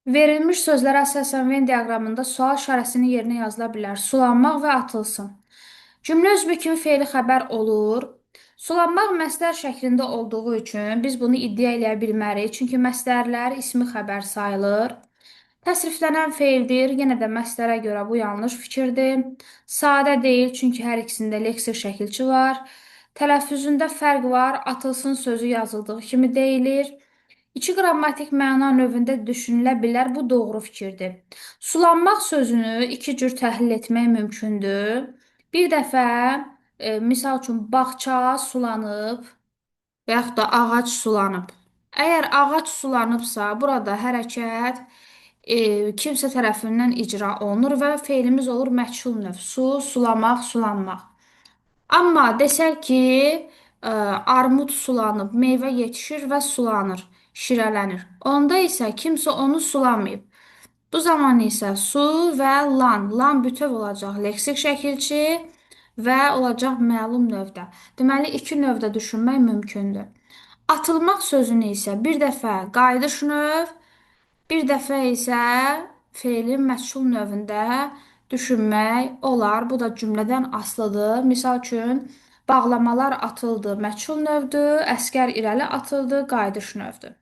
Verilmiş sözlərə əsasən Venn diaqramında sual işarəsinin yerinə yazıla bilər. Sulanmaq və atılsın. Cümlə üzvü kimi feili xəbər olur. Sulanmaq məsdər şəklində olduğu üçün biz bunu iddia eləyə bilmərik. Çünki məsdərlər ismi xəbər sayılır. Təsriflənən feildir. Yenə də məsdərə görə bu yanlış fikirdir. Sadə deyil, çünki hər ikisində leksik şəkilçi var. Tələffüzündə fərq var. Atılsın sözü yazıldığı kimi deyilir. İki qrammatik məna növündə düşünülə bilər, bu doğru fikirdir. Sulanmaq sözünü iki cür təhlil etmək mümkündür. Bir dəfə, misal üçün, bağça sulanıb və yaxud da ağac sulanıb. Əgər ağac sulanıbsa, burada hərəkət kimsə tərəfindən icra olunur və feilimiz olur məchul növ. Su, sulamaq, sulanmaq. Amma desək ki, armud sulanıb, meyvə yetişir və sulanır, şirələnir. Onda isə kimsə onu sulamayıb. Bu zaman isə su və lan bütöv olacaq leksik şəkilçi və olacaq məlum növdə. Deməli, iki növdə düşünmək mümkündür. Atılmaq sözünü isə bir dəfə qayıdış növ, bir dəfə isə feilin məchul növündə düşünmək olar. Bu da cümlədən asılıdır. Misal üçün, bağlamalar atıldı məchul növdür, əsgər irəli atıldı qayıdış növdür.